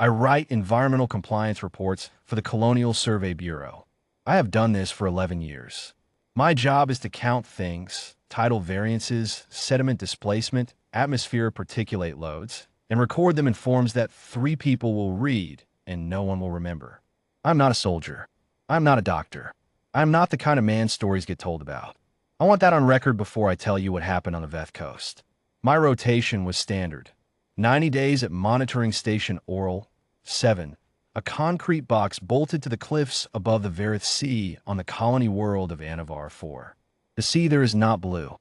I write environmental compliance reports for the Colonial Survey Bureau. I have done this for 11 years. My job is to count things, tidal variances, sediment displacement, atmospheric particulate loads, and record them in forms that 3 people will read and no one will remember. I'm not a soldier. I'm not a doctor. I'm not the kind of man stories get told about. I want that on record before I tell you what happened on the Veth Coast. My rotation was standard. 90 days at Monitoring Station Oral 7, a concrete box bolted to the cliffs above the Verith Sea on the colony world of Anavar 4. The sea there is not blue.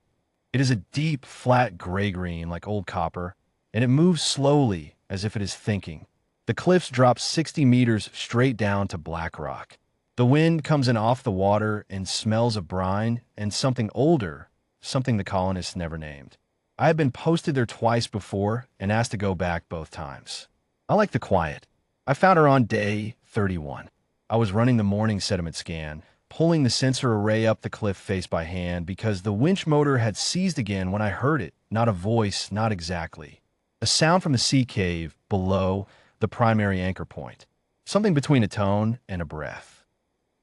It is a deep, flat gray-green like old copper, and it moves slowly as if it is thinking. The cliffs drop 60 meters straight down to black rock. The wind comes in off the water and smells of brine and something older, something the colonists never named. I have been posted there twice before and asked to go back both times. I like the quiet. I found her on day 31. I was running the morning sediment scan, pulling the sensor array up the cliff face by hand because the winch motor had seized again when I heard it, not a voice, not exactly. A sound from the sea cave below the primary anchor point, something between a tone and a breath.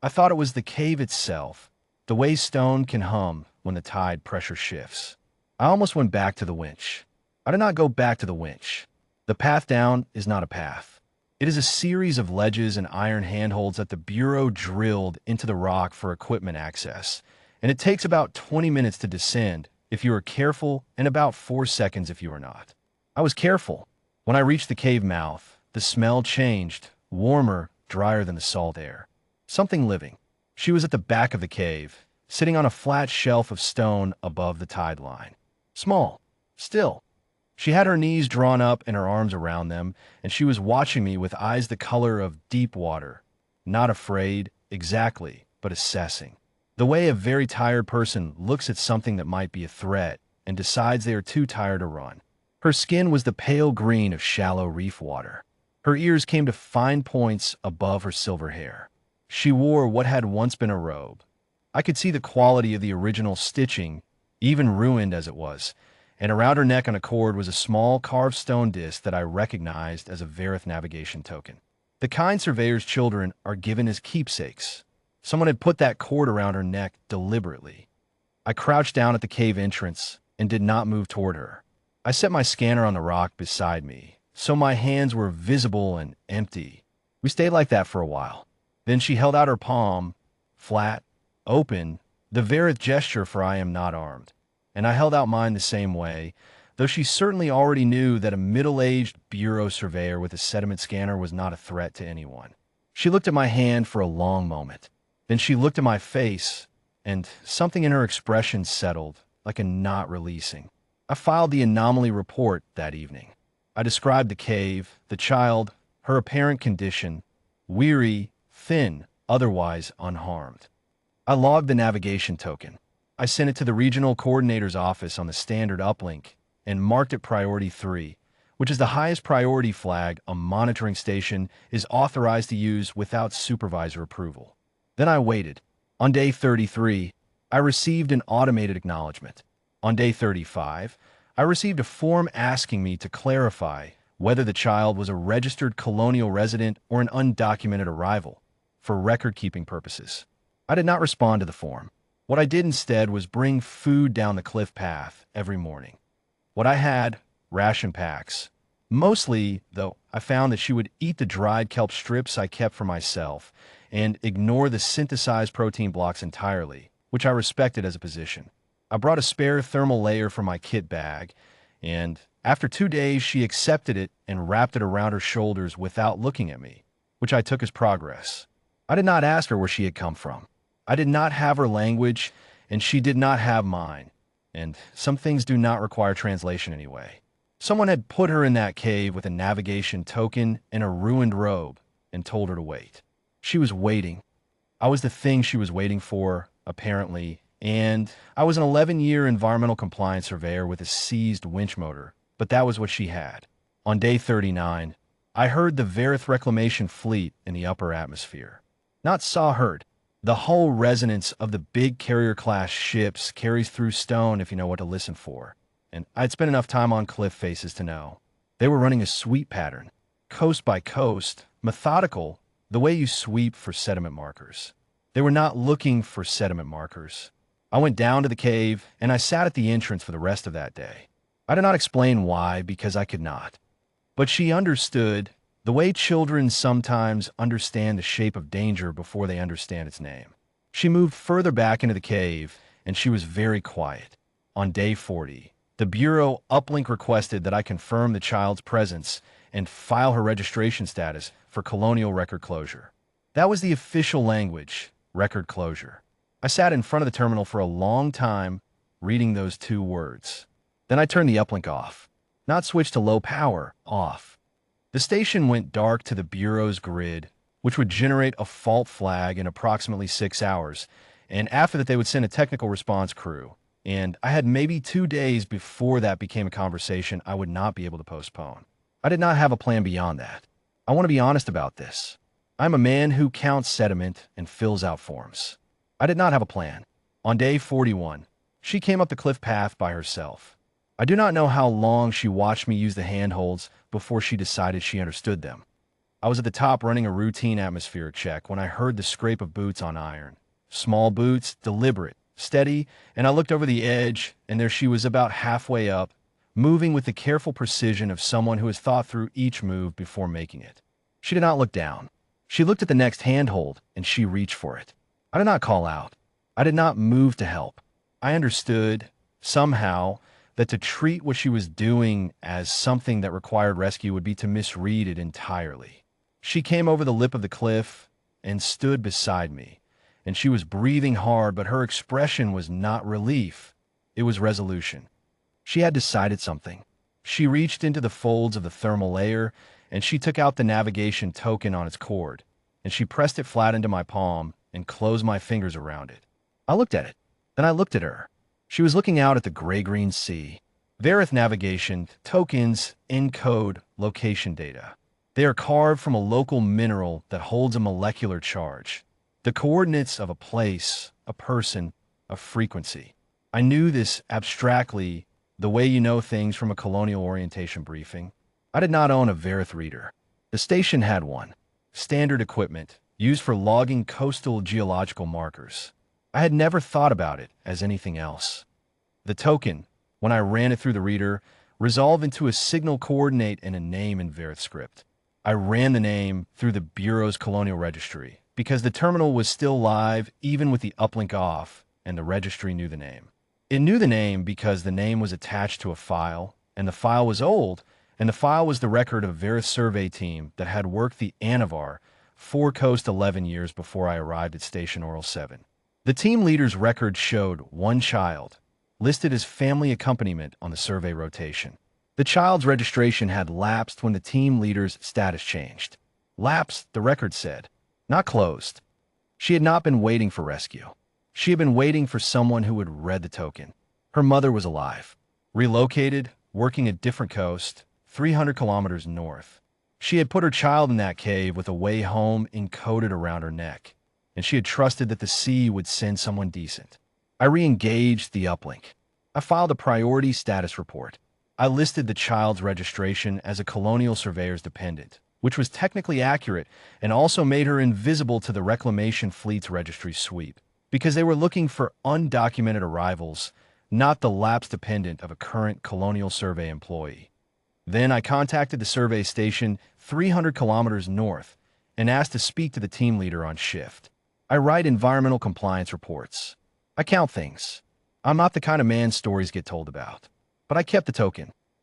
I thought it was the cave itself, the way stone can hum when the tide pressure shifts. I almost went back to the winch. I did not go back to the winch. The path down is not a path. It is a series of ledges and iron handholds that the Bureau drilled into the rock for equipment access, and it takes about 20 minutes to descend if you are careful and about 4 seconds if you are not. I was careful. When I reached the cave mouth, the smell changed, warmer, drier than the salt air. Something living. She was at the back of the cave, sitting on a flat shelf of stone above the tide line. Small. Still. She had her knees drawn up and her arms around them, and she was watching me with eyes the color of deep water. Not afraid, exactly, but assessing. The way a very tired person looks at something that might be a threat and decides they are too tired to run. Her skin was the pale green of shallow reef water. Her ears came to fine points above her silver hair. She wore what had once been a robe. I could see the quality of the original stitching, even ruined as it was, and around her neck on a cord was a small carved stone disc that I recognized as a Verith navigation token. The kind surveyor's children are given as keepsakes. Someone had put that cord around her neck deliberately. I crouched down at the cave entrance and did not move toward her. I set my scanner on the rock beside me, so my hands were visible and empty. We stayed like that for a while. Then she held out her palm, flat, open, the Verith gesture for I am not armed. And I held out mine the same way, though she certainly already knew that a middle-aged bureau surveyor with a sediment scanner was not a threat to anyone. She looked at my hand for a long moment. Then she looked at my face, and something in her expression settled, like a knot releasing. I filed the anomaly report that evening. I described the cave, the child, her apparent condition, weary, thin, otherwise unharmed. I logged the navigation token. I sent it to the regional coordinator's office on the standard uplink and marked it priority 3, which is the highest priority flag a monitoring station is authorized to use without supervisor approval. Then I waited. On day 33, I received an automated acknowledgement. On day 35, I received a form asking me to clarify whether the child was a registered colonial resident or an undocumented arrival, for record-keeping purposes. I did not respond to the form. What I did instead was bring food down the cliff path every morning. What I had, ration packs. Mostly, though, I found that she would eat the dried kelp strips I kept for myself and ignore the synthesized protein blocks entirely, which I respected as a position. I brought a spare thermal layer from my kit bag, and after 2 days she accepted it and wrapped it around her shoulders without looking at me, which I took as progress. I did not ask her where she had come from. I did not have her language, and she did not have mine, and some things do not require translation anyway. Someone had put her in that cave with a navigation token and a ruined robe and told her to wait. She was waiting. I was the thing she was waiting for, apparently, and I was an 11-year environmental compliance surveyor with a seized winch motor, but that was what she had. On day 39, I heard the Verith reclamation fleet in the upper atmosphere. Not saw-heard. The whole resonance of the big carrier-class ships carries through stone if you know what to listen for. And I'd spent enough time on cliff faces to know. They were running a sweep pattern. coast by coast, methodical, the way you sweep for sediment markers. They were not looking for sediment markers. I went down to the cave, and I sat at the entrance for the rest of that day. I did not explain why, because I could not. But she understood, the way children sometimes understand the shape of danger before they understand its name. She moved further back into the cave, and she was very quiet. On day 40, the Bureau uplink requested that I confirm the child's presence and file her registration status for colonial record closure. That was the official language, record closure. I sat in front of the terminal for a long time, reading those two words. Then I turned the uplink off. Not switch to low power, off. The station went dark to the Bureau's grid, which would generate a fault flag in approximately 6 hours, and after that they would send a technical response crew. And I had maybe 2 days before that became a conversation I would not be able to postpone. I did not have a plan beyond that. I want to be honest about this. I'm a man who counts sediment and fills out forms. I did not have a plan. On day 41, she came up the cliff path by herself. I do not know how long she watched me use the handholds before she decided she understood them. I was at the top running a routine atmospheric check when I heard the scrape of boots on iron. Small boots, deliberate, steady, and I looked over the edge, and there she was about halfway up, moving with the careful precision of someone who has thought through each move before making it. She did not look down. She looked at the next handhold, and she reached for it. I did not call out. I did not move to help. I understood, somehow, that to treat what she was doing as something that required rescue would be to misread it entirely. She came over the lip of the cliff and stood beside me, and she was breathing hard, but her expression was not relief. It was resolution. She had decided something. She reached into the folds of the thermal layer, and she took out the navigation token on its cord, and she pressed it flat into my palm and closed my fingers around it. I looked at it. Then I looked at her. She was looking out at the gray-green sea. Verith navigation tokens encode location data. They are carved from a local mineral that holds a molecular charge. The coordinates of a place, a person, a frequency. I knew this abstractly, the way you know things from a colonial orientation briefing. I did not own a Verith reader. The station had one. Standard equipment, used for logging coastal geological markers. I had never thought about it as anything else. The token, when I ran it through the reader, resolved into a signal coordinate and a name in Verith script. I ran the name through the Bureau's colonial registry, because the terminal was still live even with the uplink off, and the registry knew the name. It knew the name because the name was attached to a file, and the file was old, and the file was the record of a Verith survey team that had worked the Anavar 4 Coast 11 years before I arrived at Station Oral 7. The team leader's record showed one child, listed as family accompaniment on the survey rotation. The child's registration had lapsed when the team leader's status changed. Lapsed, the record said, not closed. She had not been waiting for rescue. She had been waiting for someone who would read the token. Her mother was alive, relocated, working a different coast, 300 kilometers north. She had put her child in that cave with a way home encoded around her neck, and she had trusted that the sea would send someone decent. I re-engaged the uplink. I filed a priority status report. I listed the child's registration as a colonial surveyor's dependent, which was technically accurate and also made her invisible to the reclamation fleet's registry sweep, because they were looking for undocumented arrivals, not the lapsed dependent of a current colonial survey employee. Then I contacted the survey station 300 kilometers north and asked to speak to the team leader on shift. I write environmental compliance reports. I count things. I'm not the kind of man stories get told about. But I kept the token.